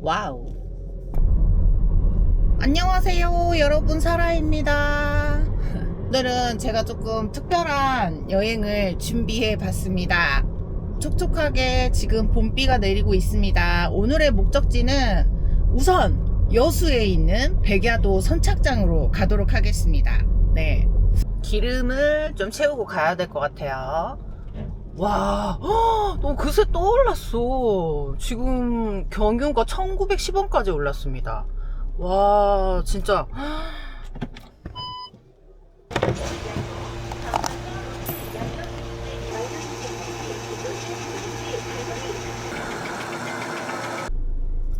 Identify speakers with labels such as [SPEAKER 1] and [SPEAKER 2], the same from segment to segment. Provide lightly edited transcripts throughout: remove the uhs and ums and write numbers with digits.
[SPEAKER 1] 와우. 안녕하세요 여러분, 사라입니다. 오늘은 제가 조금 특별한 여행을 준비해 봤습니다. 촉촉하게 지금 봄비가 내리고 있습니다. 오늘의 목적지는 우선 여수에 있는 백야도 선착장으로 가도록 하겠습니다. 네, 기름을 좀 채우고 가야 될 것 같아요. 와, 너 그새 또 올랐어. 지금 경유가 1910원까지 올랐습니다. 와, 진짜.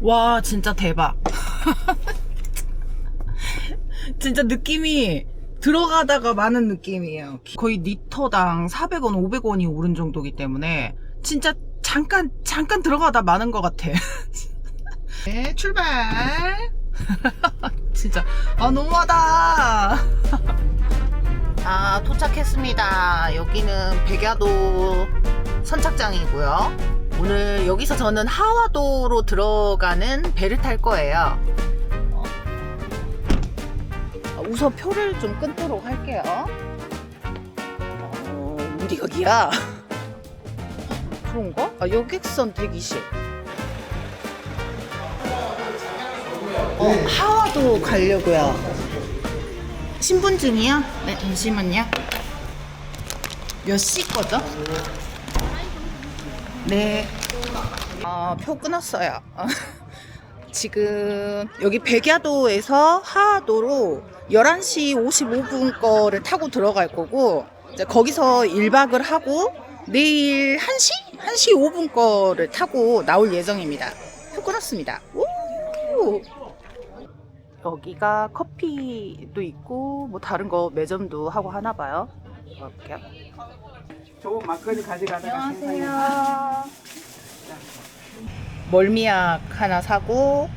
[SPEAKER 1] 와, 진짜 대박. 진짜 느낌이 들어가다가 마는 느낌이에요. 거의 리터당 400원, 500원이 오른 정도이기 때문에 진짜 잠깐 들어가다 마는 것 같아. 네, 출발. 진짜 너무하다. 도착했습니다. 여기는 백야도 선착장이고요. 오늘 여기서 저는 하와도로 들어가는 배를 탈 거예요. 우선 표를 좀 끊도록 할게요. 어디 여기야? 그런가? 여객선 대기실. 하와도 가려고요. 신분증이요? 네, 잠시만요. 몇 시 거죠? 네. 표 끊었어요. 지금 여기 백야도에서 하와도로 11시 55분 거를 타고 들어갈 거고, 이제 거기서 1박을 하고 내일 1시 5분 거를 타고 나올 예정입니다. 표 끊었습니다. 오! 여기가 커피도 있고 뭐 다른 거 매점도 하고 하나 봐요. 볼게요.
[SPEAKER 2] 좋은 막걸리 가져가다가.
[SPEAKER 1] 안녕하세요. 멀미약 하나 사고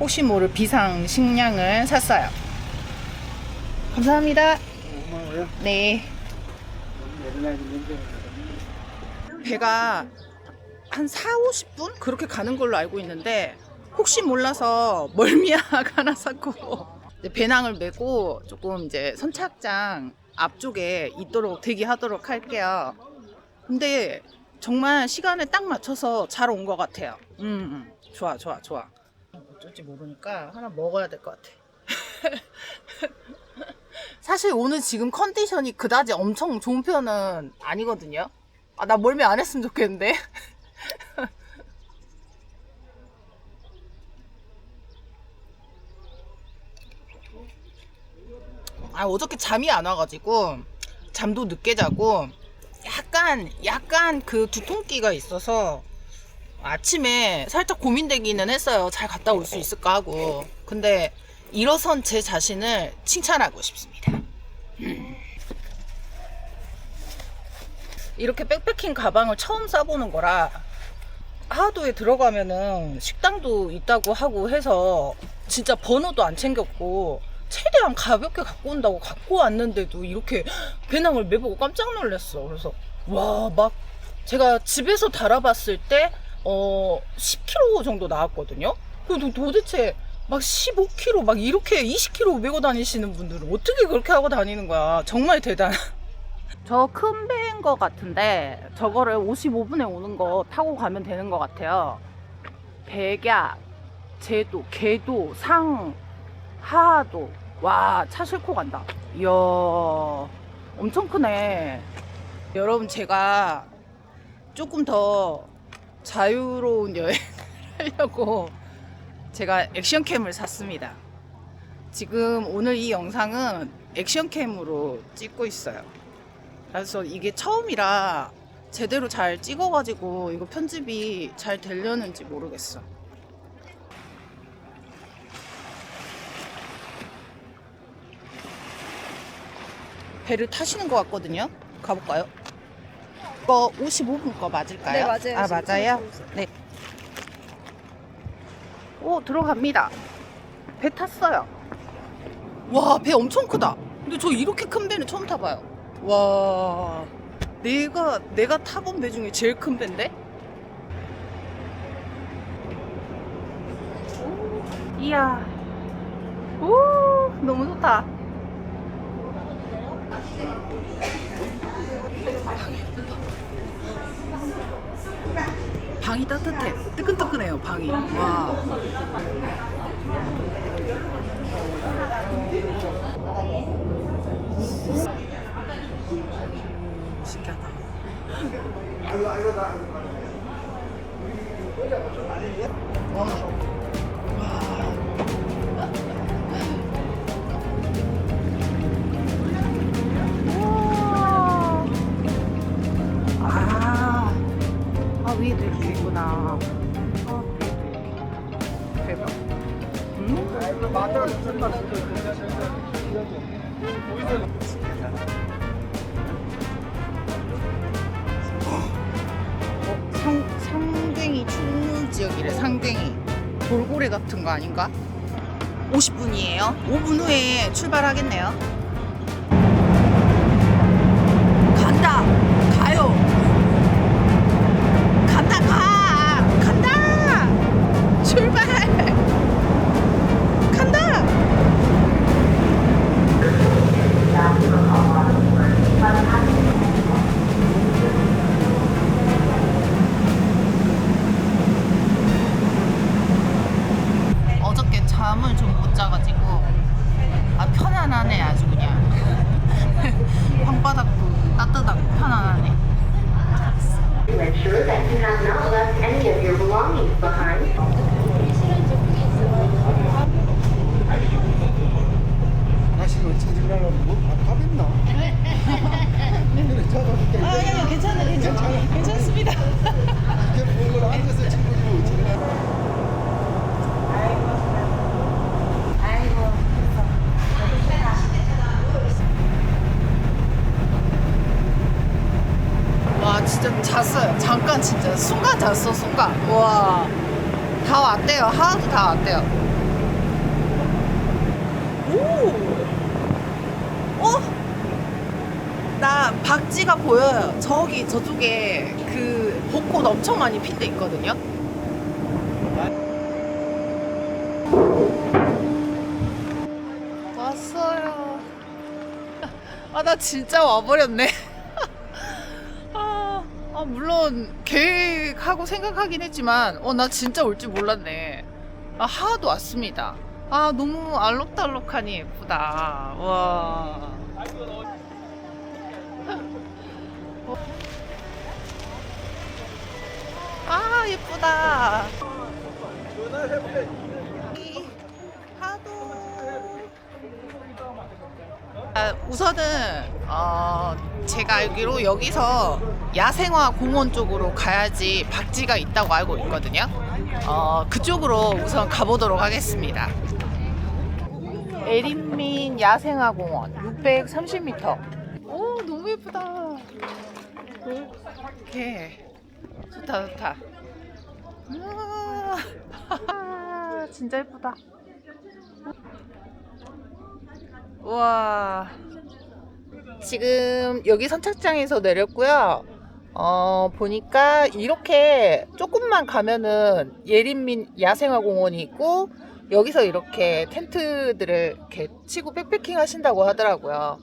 [SPEAKER 1] 혹시 모를 비상 식량을 샀어요. 감사합니다.
[SPEAKER 2] 고마워요.
[SPEAKER 1] 네. 배가 한 40-50분? 그렇게 가는 걸로 알고 있는데 혹시 몰라서 멀미약 하나 샀고 이제 배낭을 메고 조금 이제 선착장 앞쪽에 있도록 대기하도록 할게요. 근데 정말 시간에 딱 맞춰서 잘 온 것 같아요. 좋아. 어쩔지 모르니까 하나 먹어야 될 것 같아. 사실 오늘 지금 컨디션이 그다지 엄청 좋은 편은 아니거든요. 나 멀미 안 했으면 좋겠는데. 어저께 잠이 안 와가지고 잠도 늦게 자고 약간 그 두통기가 있어서 아침에 살짝 고민되기는 했어요. 잘 갔다 올 수 있을까 하고. 근데 일어선 제 자신을 칭찬하고 싶습니다. 이렇게 백패킹 가방을 처음 싸보는 거라 하와도에 들어가면은 식당도 있다고 하고 해서 진짜 번호도 안 챙겼고 최대한 가볍게 갖고 온다고 갖고 왔는데도 이렇게 배낭을 메보고 깜짝 놀랐어. 그래서 막 제가 집에서 달아봤을 때 10kg 정도 나왔거든요. 그래도 도대체 막 15kg 막 이렇게 20kg 메고 다니시는 분들은 어떻게 그렇게 하고 다니는 거야. 정말 대단. 저 큰 배인 것 같은데 저거를 55분에 오는 거 타고 가면 되는 것 같아요. 백야, 제도, 계도, 상, 하도. 와, 차 싣고 간다. 이야, 엄청 크네. 여러분, 제가 조금 더 자유로운 여행을 하려고 제가 액션캠을 샀습니다. 지금 오늘 이 영상은 액션캠으로 찍고 있어요. 그래서 이게 처음이라 제대로 잘 찍어가지고 이거 편집이 잘 되려는지 모르겠어. 배를 타시는 것 같거든요. 가볼까요? 이거 55분 거 맞을까요?
[SPEAKER 3] 네, 맞아요.
[SPEAKER 1] 맞아요? 네. 들어갑니다. 배 탔어요. 와, 배 엄청 크다. 근데 저 이렇게 큰 배는 처음 타봐요. 와, 내가 타본 배 중에 제일 큰 배인데? 이야. 오, 너무 좋다. 방이 따뜻해. 뜨끈뜨끈해요, 방이. 와. 신기하다. 아, 위에도 이렇게 있구나. 대박. 상댕이 충무 지역이래. 상댕이 돌고래 같은 거 아닌가? 50분이에요. 5분 후에 출발하겠네요. 간다. 가요. 간다. 출발. 간다. 어저께 잠을 좀 못 자가지고 편안하네. 아주 그냥 방바닥도 따뜻하고 편안하네.
[SPEAKER 3] To ensure that you have not left any of your belongings behind.
[SPEAKER 2] 다시 찾으려면 뭐 밥있나?
[SPEAKER 1] 괜찮습니다.
[SPEAKER 2] 이렇게 먹으러 앉아서 친구들 찾으려면
[SPEAKER 1] 와, 진짜 잤어요. 잠깐 진짜 순간 잤어. 순간. 와, 다 왔대요. 하나도 다 왔대요. 오, 나 박쥐가 보여요. 저기 저쪽에 그 벚꽃 엄청 많이 핀 데 있거든요. 왔어요. 아, 나 진짜 와버렸네. 물론 계획하고 생각하긴 했지만 나 진짜 올 줄 몰랐네. 하하도 왔습니다. 너무 알록달록하니 예쁘다. 와. 예쁘다. 우선은 제가 알기로 여기서 야생화 공원 쪽으로 가야지 박쥐가 있다고 알고 있거든요. 그쪽으로 우선 가보도록 하겠습니다. 에린민 야생화 공원 630m. 오, 너무 예쁘다. 이렇게 좋다. 진짜 예쁘다. 와, 지금 여기 선착장에서 내렸고요. 보니까 이렇게 조금만 가면은 예린민 야생화공원이 있고, 여기서 이렇게 텐트들을 이렇게 치고 백패킹 하신다고 하더라고요.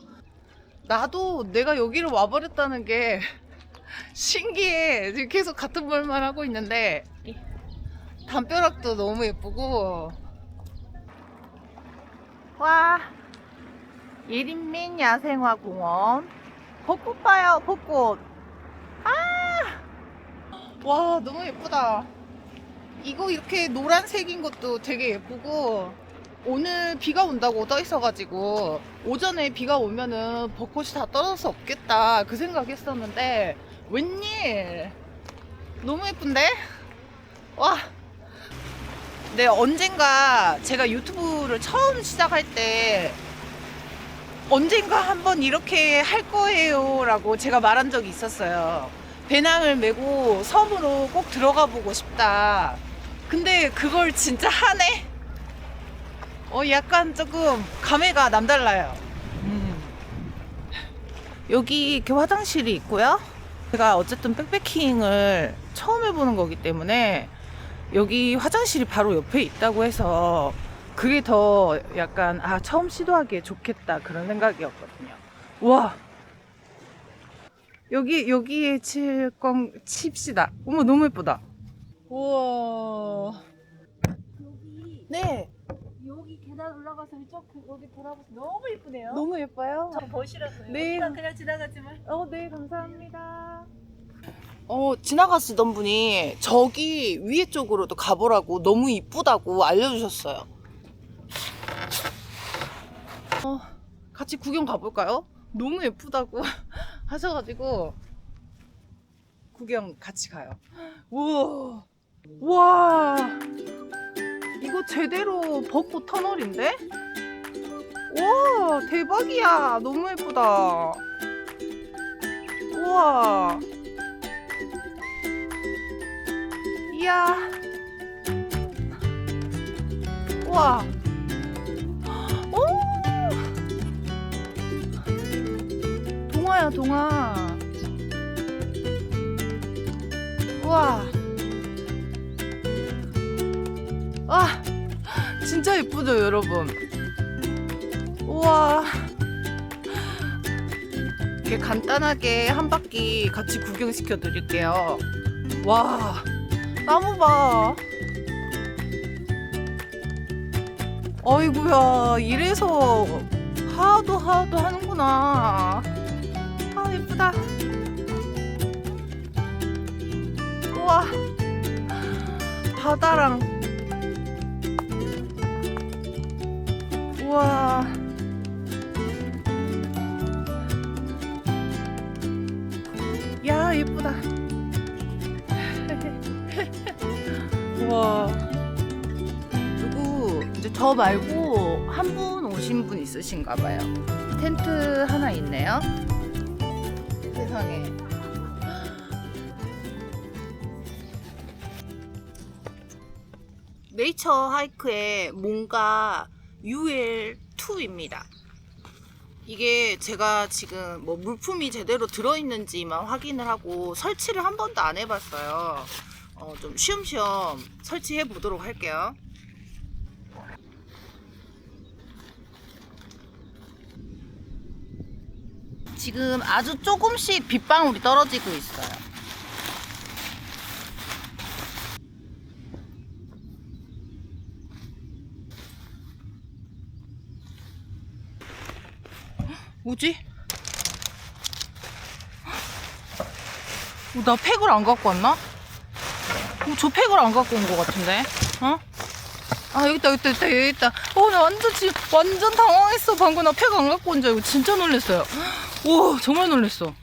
[SPEAKER 1] 나도 내가 여기로 와버렸다는 게 신기해. 지금 계속 같은 말만 하고 있는데 담벼락도 너무 예쁘고. 와, 예린민 야생화공원 벚꽃 봐요. 벚꽃. 와, 너무 예쁘다. 이거 이렇게 노란색인 것도 되게 예쁘고, 오늘 비가 온다고 떠 있어가지고 오전에 비가 오면은 벚꽃이 다 떨어져서 없겠다 그 생각했었는데 웬일 너무 예쁜데? 와. 네, 언젠가 제가 유튜브를 처음 시작할 때 언젠가 한번 이렇게 할 거예요 라고 제가 말한 적이 있었어요. 배낭을 메고 섬으로 꼭 들어가 보고 싶다. 근데 그걸 진짜 하네? 약간 조금 감회가 남달라요. 여기 이렇게 화장실이 있고요. 제가 어쨌든 백패킹을 처음 해보는 거기 때문에 여기 화장실이 바로 옆에 있다고 해서 그게 더 약간 처음 시도하기에 좋겠다 그런 생각이었거든요. 와, 여기에 칩시다. 어머, 너무 예쁘다. 우와. 네,
[SPEAKER 4] 여기 계단 올라가서 이쪽 여기 돌아보세요. 너무 예쁘네요.
[SPEAKER 1] 너무 예뻐요.
[SPEAKER 4] 저 보시라고요.
[SPEAKER 1] 네.
[SPEAKER 4] 일단 그냥 지나가지만.
[SPEAKER 1] 네, 감사합니다. 지나가시던 분이 저기 위에 쪽으로도 가보라고 너무 이쁘다고 알려주셨어요. 같이 구경 가볼까요? 너무 예쁘다고 하셔가지고 구경 같이 가요. 우와, 와, 이거 제대로 벚꽃 터널인데? 와, 대박이야. 너무 예쁘다. 우와. 이야. 우와. 오. 동화야, 동화. 우와. 와, 진짜 예쁘죠, 여러분? 우와. 이렇게 간단하게 한 바퀴 같이 구경시켜 드릴게요. 와, 나무 봐. 어이구야, 이래서 하도 하는구나. 예쁘다. 우와, 바다랑. 우와. 야, 예쁘다. 우와. 누구 이제 저 말고 한 분 오신 분 있으신가 봐요. 텐트 하나 있네요. 세상에. 네이처 하이크의 뭔가 UL2입니다. 이게 제가 지금 뭐 물품이 제대로 들어있는지만 확인을 하고 설치를 한 번도 안 해봤어요. 좀 쉬엄쉬엄 설치해 보도록 할게요. 지금 아주 조금씩 빗방울이 떨어지고 있어요. 뭐지? 나 팩을 안 갖고 왔나? 저 팩을 안 갖고 온 것 같은데? 여기 있다. 나 완전 당황했어. 방금 나 팩 안 갖고 온 줄 알고 진짜 놀랬어요. 오, 정말 놀랬어.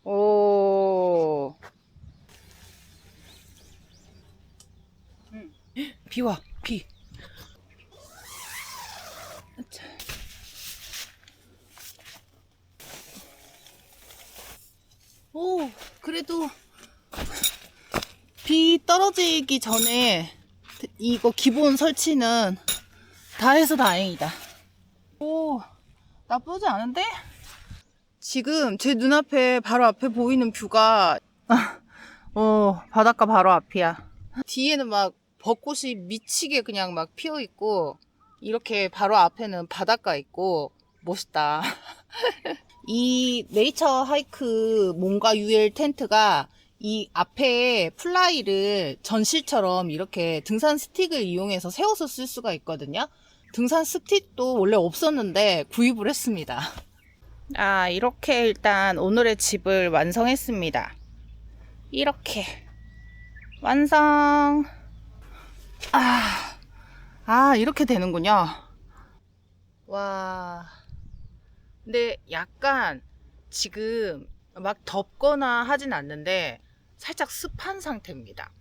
[SPEAKER 1] 오. 비 와, 비. 자. 오, 그래도 비 떨어지기 전에 이거 기본 설치는 다 해서 다행이다. 오, 나쁘지 않은데? 지금 제 눈앞에 바로 앞에 보이는 뷰가 바닷가 바로 앞이야. 뒤에는 막 벚꽃이 미치게 그냥 막 피어 있고 이렇게 바로 앞에는 바닷가 있고 멋있다. 이 네이처 하이크 뭔가 UL 텐트가 이 앞에 플라이를 전실처럼 이렇게 등산 스틱을 이용해서 세워서 쓸 수가 있거든요. 등산 스틱도 원래 없었는데 구입을 했습니다. 이렇게 일단 오늘의 집을 완성했습니다. 이렇게 완성. 이렇게 되는군요. 와. 근데 약간 지금 막 덥거나 하진 않는데 살짝 습한 상태입니다.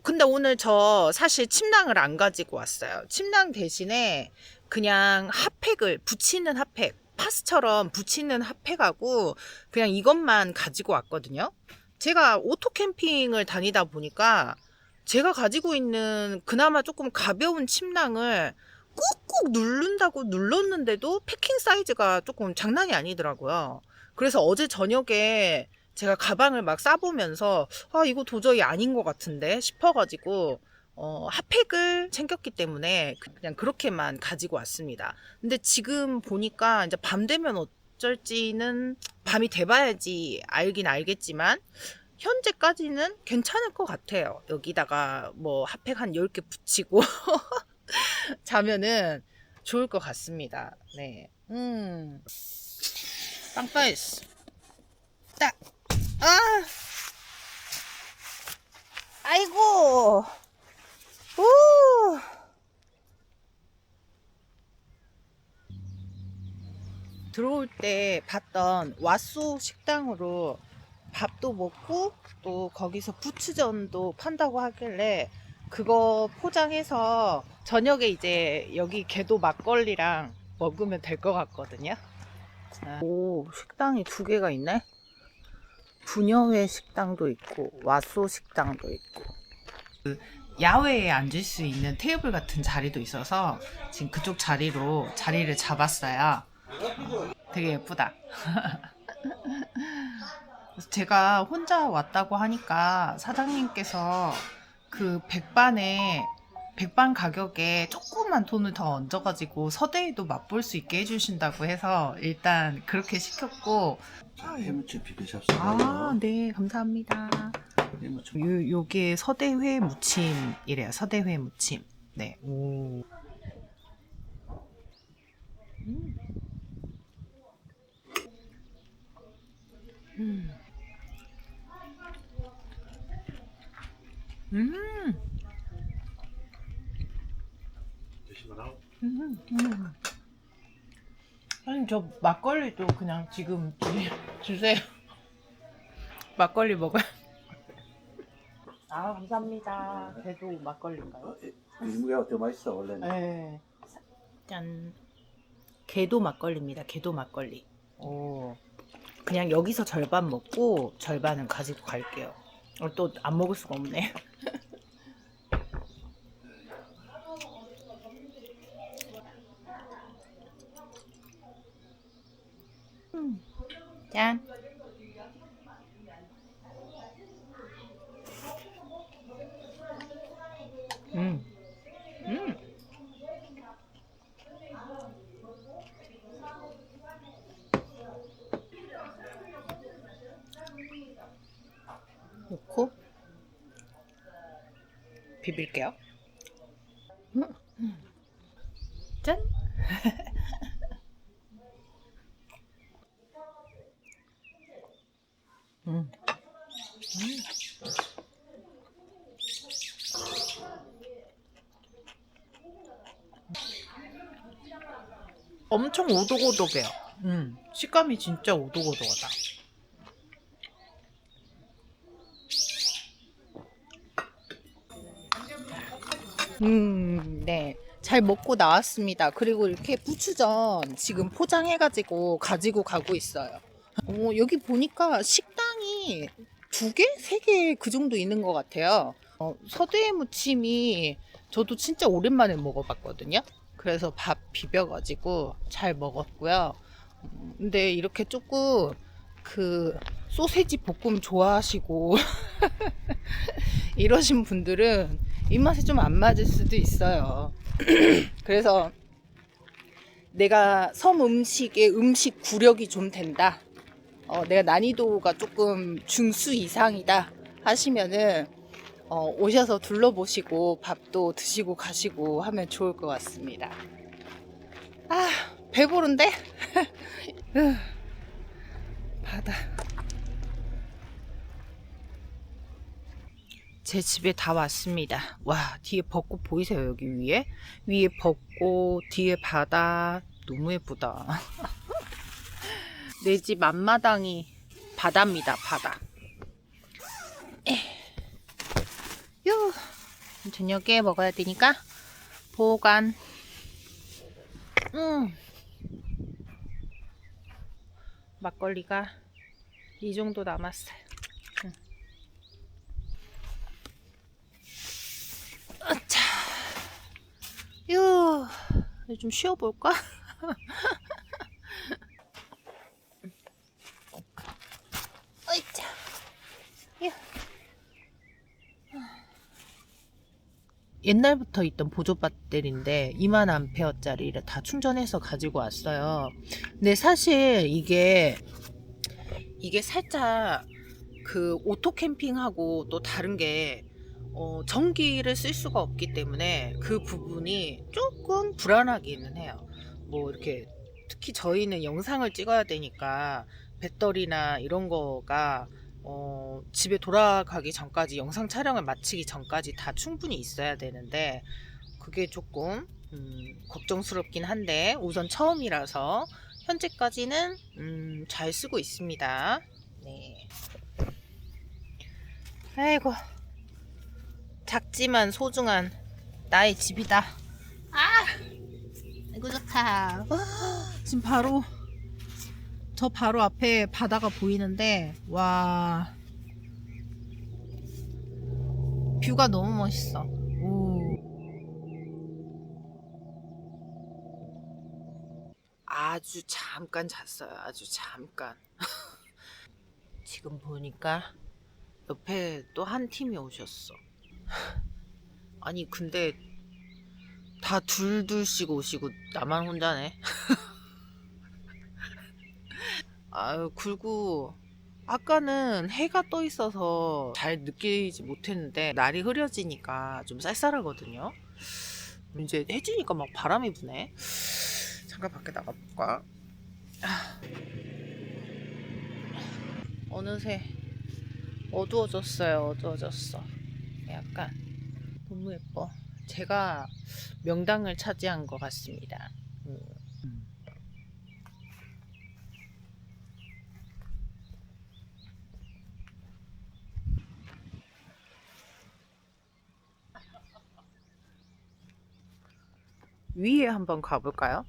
[SPEAKER 1] 근데 오늘 저 사실 침낭을 안 가지고 왔어요. 침낭 대신에 그냥 핫팩을 붙이는 핫팩, 파스처럼 붙이는 핫팩하고 그냥 이것만 가지고 왔거든요. 제가 오토 캠핑을 다니다 보니까 제가 가지고 있는 그나마 조금 가벼운 침낭을 꾹꾹 누른다고 눌렀는데도 패킹 사이즈가 조금 장난이 아니더라고요. 그래서 어제 저녁에 제가 가방을 막 싸보면서 아 이거 도저히 아닌 것 같은데 싶어가지고 핫팩을 챙겼기 때문에 그냥 그렇게만 가지고 왔습니다. 근데 지금 보니까 이제 밤 되면 어쩔지는 밤이 돼봐야지 알긴 알겠지만 현재까지는 괜찮을 것 같아요. 여기다가 뭐 핫팩 한 10개 붙이고 자면은 좋을 것 같습니다. 네. 빵빠이스. 딱. 아! 아이고! 오! 들어올 때 봤던 왓소 식당으로 밥도 먹고 또 거기서 부추전도 판다고 하길래 그거 포장해서 저녁에 이제 여기 개도 막걸리랑 먹으면 될 것 같거든요. 오, 식당이 2개가 있네. 부녀회 식당도 있고 왓소 식당도 있고 야외에 앉을 수 있는 테이블 같은 자리도 있어서 지금 그쪽 자리를 잡았어요. 되게 예쁘다. 제가 혼자 왔다고 하니까 사장님께서 그 백반 가격에 조금만 돈을 더 얹어가지고 서대에도 맛볼 수 있게 해주신다고 해서 일단 그렇게 시켰고.
[SPEAKER 2] 해무침 비벼잡수.
[SPEAKER 1] 아, 네, 감사합니다. 요게 서대회 무침이래요. 서대회 무침. 네. 오. 아니 저 막걸리도 그냥 지금 주세요. 막걸리 먹어요. 아 감사합니다. 걔도 막걸리인가요?
[SPEAKER 2] 일무게가 더 맛있어 원래는.
[SPEAKER 1] 네. 짠. 개도 막걸리입니다. 개도 막걸리. 오. 그냥 여기서 절반 먹고 절반은 가지고 갈게요. 또 안 먹을 수가 없네. 짠. 넣고 비빌게요. 짠. 엄청 오독오독해요. 식감이 진짜 오독오독하다. 네. 잘 먹고 나왔습니다. 그리고 이렇게 부추전 지금 포장해가지고 가지고 가고 있어요. 여기 보니까 식당이 2개? 3개 그 정도 있는 것 같아요. 서대해 무침이 저도 진짜 오랜만에 먹어봤거든요. 그래서 밥 비벼가지고 잘 먹었고요. 근데 이렇게 조금 그 소세지 볶음 좋아하시고 이러신 분들은 입맛에 좀 안 맞을 수도 있어요. 그래서 내가 섬 음식에 음식 구력이 좀 된다. 내가 난이도가 조금 중수 이상이다 하시면은 오셔서 둘러보시고 밥도 드시고 가시고 하면 좋을 것 같습니다. 아, 배부른데? 바다. 제 집에 다 왔습니다. 와, 뒤에 벚꽃 보이세요? 여기 위에? 위에 벚꽃, 뒤에 바다. 너무 예쁘다. 내 집 앞마당이 바다입니다. 바다. 저녁에 먹어야 되니까 보관. 막걸리가 이 정도 남았어요. 아차. 좀 쉬어볼까? 어이차. 옛날부터 있던 보조 배터리인데 2만 암페어짜리를 다 충전해서 가지고 왔어요. 근데 사실 이게 살짝 그 오토 캠핑하고 또 다른 게 전기를 쓸 수가 없기 때문에 그 부분이 조금 불안하기는 해요. 뭐 이렇게 특히 저희는 영상을 찍어야 되니까 배터리나 이런 거가 집에 돌아가기 전까지 영상 촬영을 마치기 전까지 다 충분히 있어야 되는데 그게 조금 걱정스럽긴 한데 우선 처음이라서 현재까지는 잘 쓰고 있습니다. 네. 아이고 작지만 소중한 나의 집이다. 아이고 좋다. 지금 바로 앞에 바다가 보이는데 와 뷰가 너무 멋있어. 오. 아주 잠깐 잤어요. 아주 잠깐. 지금 보니까 옆에 또 한 팀이 오셨어. 아니 근데 다 둘씩 오시고 나만 혼자네. 아유 굴구 아까는 해가 떠 있어서 잘 느끼지 못했는데 날이 흐려지니까 좀 쌀쌀하거든요. 이제 해지니까 막 바람이 부네. 잠깐 밖에 나가볼까? 어느새 어두워졌어요. 어두워졌어. 약간 너무 예뻐. 제가 명당을 차지한 것 같습니다. 위에 한번 가볼까요?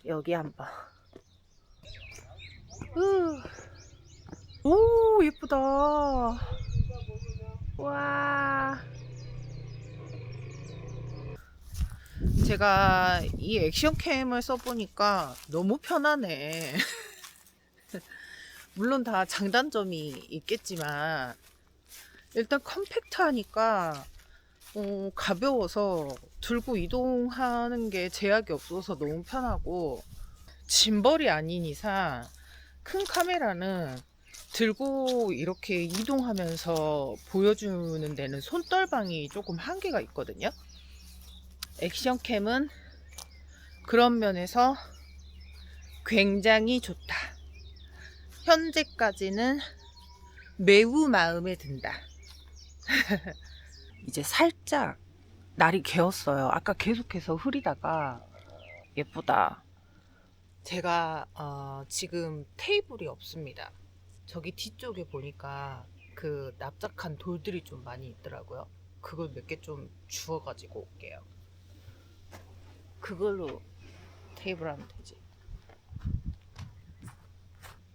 [SPEAKER 1] 여기 한번. 오 예쁘다. 와. 제가 이 액션캠을 써보니까 너무 편하네. 물론 다 장단점이 있겠지만 일단 컴팩트하니까 가벼워서 들고 이동하는 게 제약이 없어서 너무 편하고 짐벌이 아닌 이상 큰 카메라는 들고 이렇게 이동하면서 보여주는 데는 손떨방이 조금 한계가 있거든요. 액션캠은 그런 면에서 굉장히 좋다. 현재까지는 매우 마음에 든다. 이제 살짝 날이 개었어요. 아까 계속해서 흐리다가 예쁘다. 제가 지금 테이블이 없습니다. 저기 뒤쪽에 보니까 그 납작한 돌들이 좀 많이 있더라고요. 그걸 몇 개 좀 주워가지고 올게요. 그걸로 테이블 하면 되지.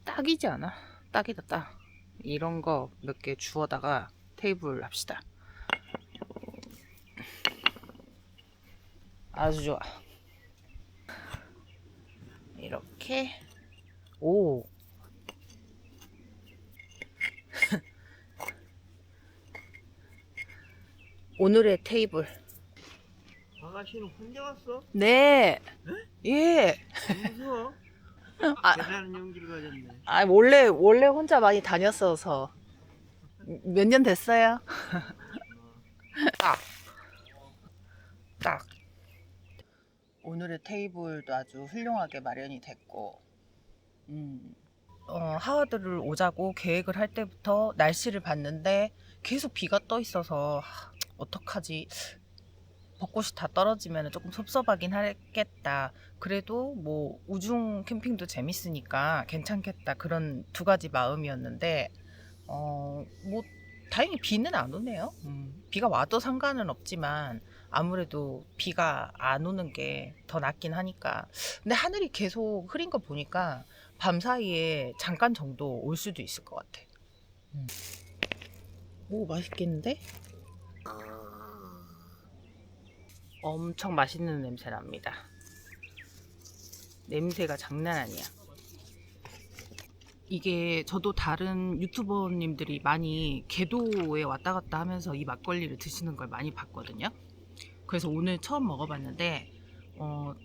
[SPEAKER 1] 딱이지 않아? 딱이다 딱. 이런 거 몇 개 주워다가 테이블 합시다. 아주 좋아. 이렇게. 오. 오늘의 테이블.
[SPEAKER 2] 아가씨는 혼자 왔어?
[SPEAKER 1] 네. 예.
[SPEAKER 2] 무서워?
[SPEAKER 1] 아,
[SPEAKER 2] 대단한 용기를 가졌네.
[SPEAKER 1] 원래 혼자 많이 다녔어서. 몇 년 됐어요? 딱. 오늘의 테이블도 아주 훌륭하게 마련이 됐고, 하와드를 오자고 계획을 할 때부터 날씨를 봤는데 계속 비가 떠 있어서 어떡하지? 벚꽃이 다 떨어지면 조금 섭섭하긴 하겠다. 그래도 뭐 우중 캠핑도 재밌으니까 괜찮겠다. 그런 두 가지 마음이었는데 뭐 다행히 비는 안 오네요. 비가 와도 상관은 없지만 아무래도 비가 안 오는 게 더 낫긴 하니까. 근데 하늘이 계속 흐린 거 보니까 밤 사이에 잠깐 정도 올 수도 있을 것 같아. 오, 맛있겠는데? 엄청 맛있는 냄새 납니다. 냄새가 장난 아니야. 이게 저도 다른 유튜버님들이 많이 계도에 왔다 갔다 하면서 이 막걸리를 드시는 걸 많이 봤거든요. 그래서 오늘 처음 먹어봤는데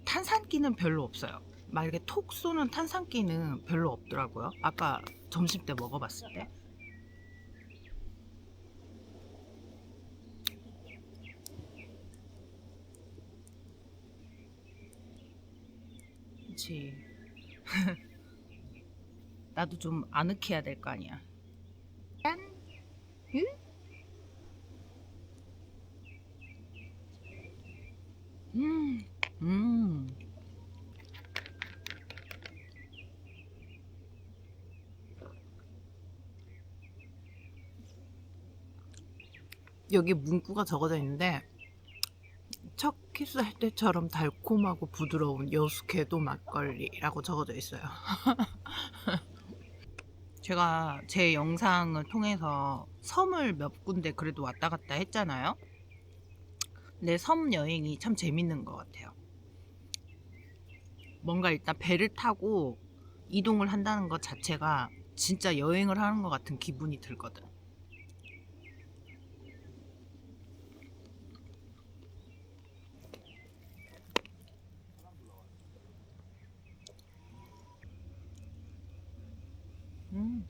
[SPEAKER 1] 탄산기는 별로 없어요. 막 이렇게 톡 쏘는 탄산기는 별로 없더라고요. 아까 점심 때 먹어봤을 때. 그치. 나도 좀 아늑해야 될 거 아니야. 짠! 응? 음, 음. 여기 문구가 적어져 있는데, 첫 키스할 때처럼 달콤하고 부드러운 여수 계도 막걸리라고 적어져 있어요. 제가 제 영상을 통해서 섬을 몇 군데 그래도 왔다 갔다 했잖아요. 근데 섬 여행이 참 재밌는 것 같아요. 뭔가 일단 배를 타고 이동을 한다는 것 자체가 진짜 여행을 하는 것 같은 기분이 들거든. 음.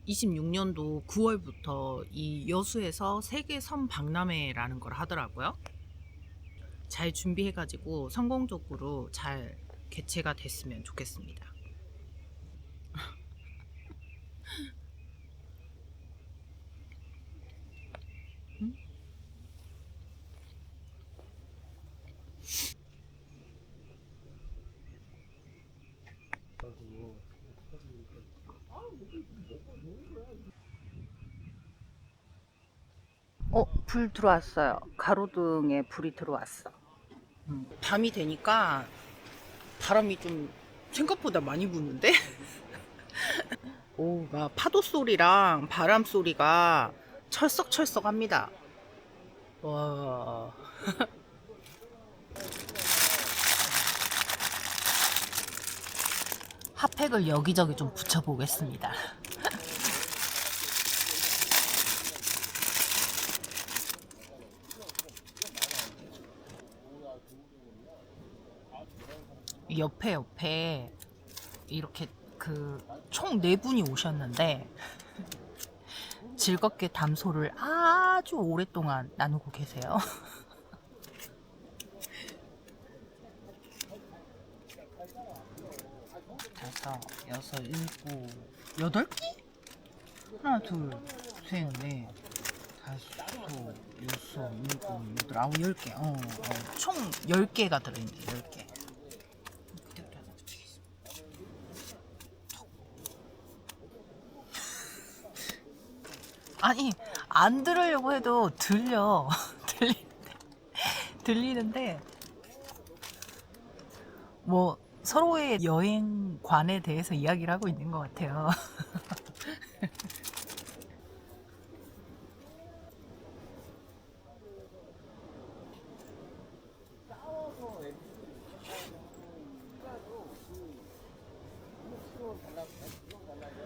[SPEAKER 1] 26년도 9월부터 이 여수에서 세계 섬 박람회라는 걸 하더라고요. 잘 준비해가지고 성공적으로 잘 개최가 됐으면 좋겠습니다. 불 들어왔어요. 가로등에 불이 들어왔어. 밤이 되니까 바람이 좀 생각보다 많이 부는데? 오, 막 파도 소리랑 바람 소리가 철썩철썩 합니다. 와. 핫팩을 여기저기 좀 붙여보겠습니다. 옆에 이렇게 총 4분이 오셨는데 즐겁게 담소를 아주 오랫동안 나누고 계세요. 다섯, 여섯, 일곱, 8개? 하나, 둘, 셋, 넷, 다섯, 여섯, 일곱, 여덟, 아홉, 10개. 총 10개가 들어있네, 10개. 아니, 안 들으려고 해도 들려. 들리는데, 뭐, 서로의 여행관에 대해서 이야기를 하고 있는 것 같아요.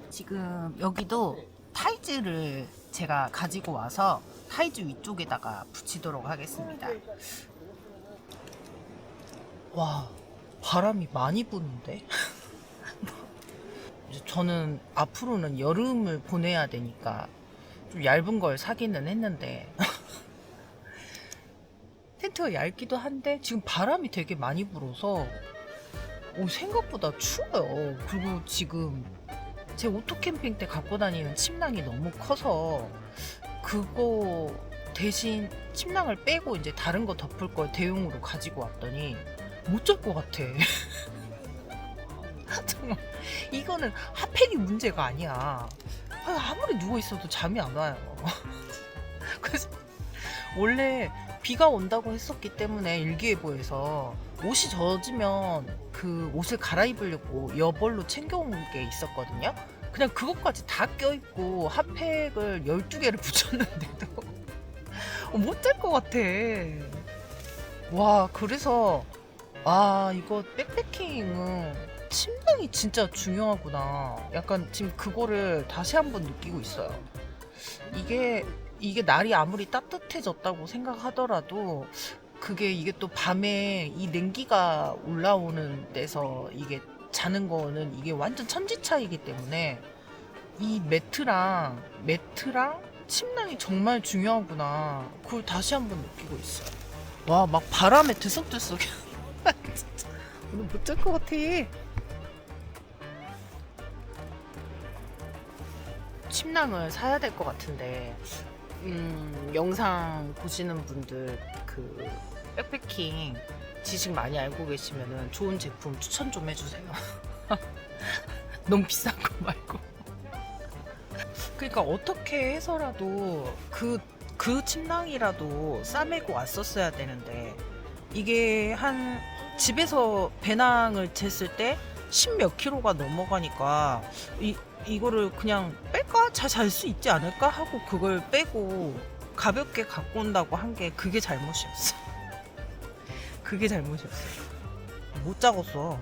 [SPEAKER 1] 지금 여기도 타이즈를 제가 가지고 와서 타이즈 위쪽에다가 붙이도록 하겠습니다. 와, 바람이 많이 부는데? 저는 앞으로는 여름을 보내야 되니까 좀 얇은 걸 사기는 했는데 텐트가 얇기도 한데 지금 바람이 되게 많이 불어서 생각보다 추워요. 그리고 지금 제 오토캠핑 때 갖고 다니는 침낭이 너무 커서 그거 대신 침낭을 빼고 이제 다른 거 덮을 걸 대용으로 가지고 왔더니 못 잘 것 같아. 정말 이거는 핫팩이 문제가 아니야. 아무리 누워 있어도 잠이 안 와요. 그래서 원래 비가 온다고 했었기 때문에 일기예보에서 옷이 젖으면 그 옷을 갈아입으려고 여벌로 챙겨온 게 있었거든요. 그냥 그것까지 다 껴입고 핫팩을 12개를 붙였는데도 못 잘 것 같아. 와, 그래서 이거 백패킹은 침낭이 진짜 중요하구나. 약간 지금 그거를 다시 한번 느끼고 있어요. 이게 날이 아무리 따뜻해졌다고 생각하더라도 이게 또 밤에 이 냉기가 올라오는 데서 이게 자는 거는 이게 완전 천지 차이기 때문에 이 매트랑 침낭이 정말 중요하구나. 그걸 다시 한번 느끼고 있어요. 와, 막 바람에 들썩들썩. 진짜 오늘 못 잘 것 같아. 침낭을 사야 될 것 같은데 영상 보시는 분들 그 백패킹 지식 많이 알고 계시면은 좋은 제품 추천 좀 해주세요. 너무 비싼 거 말고. 그러니까 어떻게 해서라도 그 침낭이라도 싸매고 왔었어야 되는데 이게 한 집에서 배낭을 쟀을 때 10몇 킬로가 넘어가니까 이거를 그냥 뺄까? 잘 수 있지 않을까? 하고 그걸 빼고 가볍게 갖고 온다고 한 게 그게 잘못이었어. 그게 잘못이었어. 못 작았어.